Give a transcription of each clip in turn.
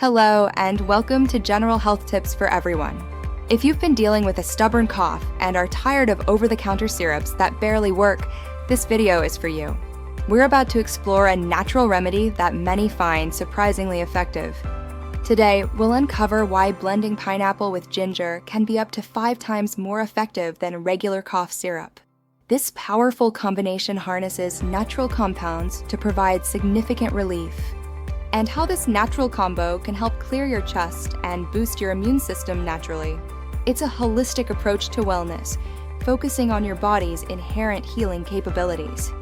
Hello, and welcome to General Health Tips for Everyone. If you've been dealing with a stubborn cough and are tired of over-the-counter syrups that barely work, this video is for you. We're about to explore a natural remedy that many find surprisingly effective. Today, we'll uncover why blending pineapple with ginger can be up to 5 times more effective than regular cough syrup. This powerful combination harnesses natural compounds to provide significant relief, and how this natural combo can help clear your chest and boost your immune system naturally. It's a holistic approach to wellness, focusing on your body's inherent healing capabilities.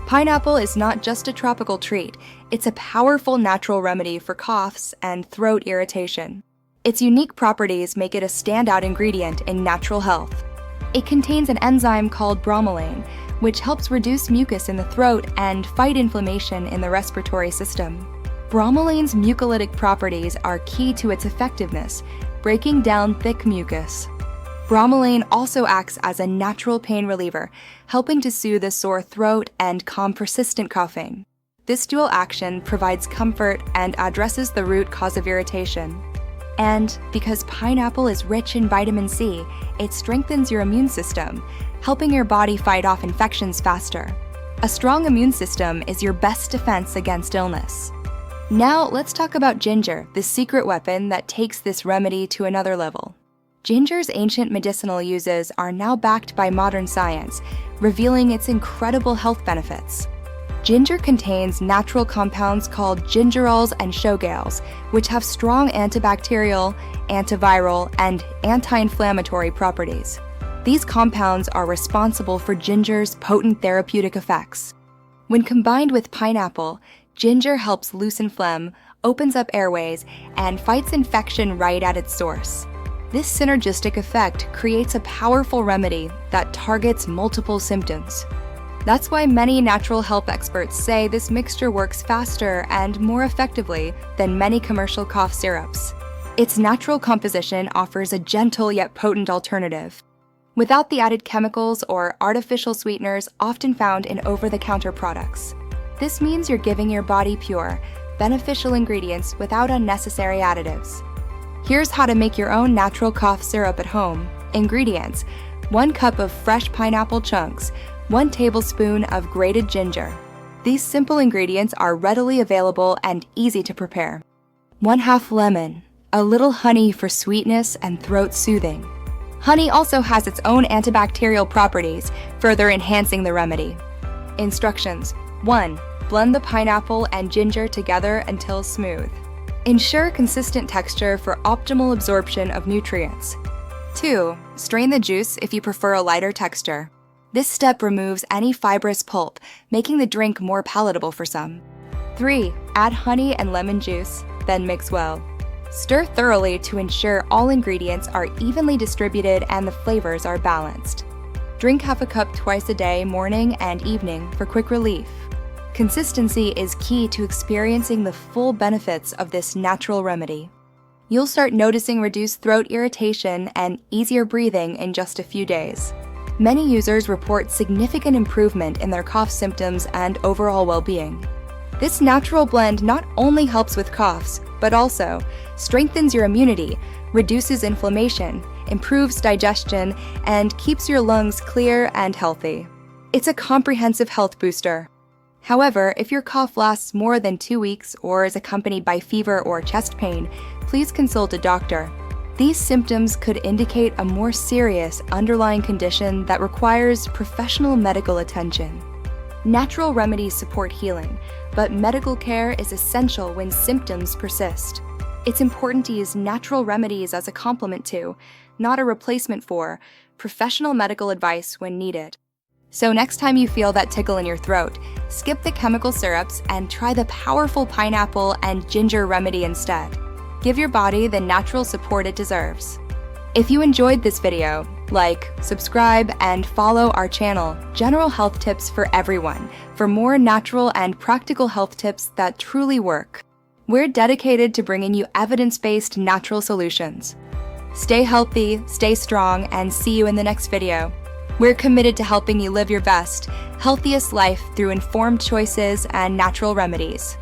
Pineapple is not just a tropical treat, it's a powerful natural remedy for coughs and throat irritation. Its unique properties make it a standout ingredient in natural health. It contains an enzyme called bromelain, which helps reduce mucus in the throat and fight inflammation in the respiratory system. Bromelain's mucolytic properties are key to its effectiveness, breaking down thick mucus. Bromelain also acts as a natural pain reliever, helping to soothe a sore throat and calm persistent coughing. This dual action provides comfort and addresses the root cause of irritation. And because pineapple is rich in vitamin C, it strengthens your immune system, helping your body fight off infections faster. A strong immune system is your best defense against illness. Now let's talk about ginger, the secret weapon that takes this remedy to another level. Ginger's ancient medicinal uses are now backed by modern science, revealing its incredible health benefits. Ginger contains natural compounds called gingerols and shogales, which have strong antibacterial, antiviral, and anti-inflammatory properties. These compounds are responsible for ginger's potent therapeutic effects. When combined with pineapple, ginger helps loosen phlegm, opens up airways, and fights infection right at its source. This synergistic effect creates a powerful remedy that targets multiple symptoms. That's why many natural health experts say this mixture works faster and more effectively than many commercial cough syrups. Its natural composition offers a gentle yet potent alternative, without the added chemicals or artificial sweeteners often found in over-the-counter products. This means you're giving your body pure, beneficial ingredients without unnecessary additives. Here's how to make your own natural cough syrup at home. Ingredients: 1 cup of fresh pineapple chunks, 1 tablespoon of grated ginger. These simple ingredients are readily available and easy to prepare. 1/2 lemon, a little honey for sweetness and throat soothing. Honey also has its own antibacterial properties, further enhancing the remedy. Instructions: 1. Blend the pineapple and ginger together until smooth. Ensure consistent texture for optimal absorption of nutrients. 2. Strain the juice if you prefer a lighter texture. This step removes any fibrous pulp, making the drink more palatable for some. 3. Add honey and lemon juice, then mix well. Stir thoroughly to ensure all ingredients are evenly distributed and the flavors are balanced. Drink 1/2 cup twice a day, morning and evening, for quick relief. Consistency is key to experiencing the full benefits of this natural remedy. You'll start noticing reduced throat irritation and easier breathing in just a few days. Many users report significant improvement in their cough symptoms and overall well-being. This natural blend not only helps with coughs, but also strengthens your immunity, reduces inflammation, improves digestion, and keeps your lungs clear and healthy. It's a comprehensive health booster. However, if your cough lasts more than 2 weeks or is accompanied by fever or chest pain, please consult a doctor. These symptoms could indicate a more serious underlying condition that requires professional medical attention. Natural remedies support healing, but medical care is essential when symptoms persist. It's important to use natural remedies as a complement to, not a replacement for, professional medical advice when needed. So next time you feel that tickle in your throat, skip the chemical syrups and try the powerful pineapple and ginger remedy instead. Give your body the natural support it deserves. If you enjoyed this video, like, subscribe, and follow our channel, General Health Tips for Everyone, for more natural and practical health tips that truly work. We're dedicated to bringing you evidence-based natural solutions. Stay healthy, stay strong, and see you in the next video. We're committed to helping you live your best, healthiest life through informed choices and natural remedies.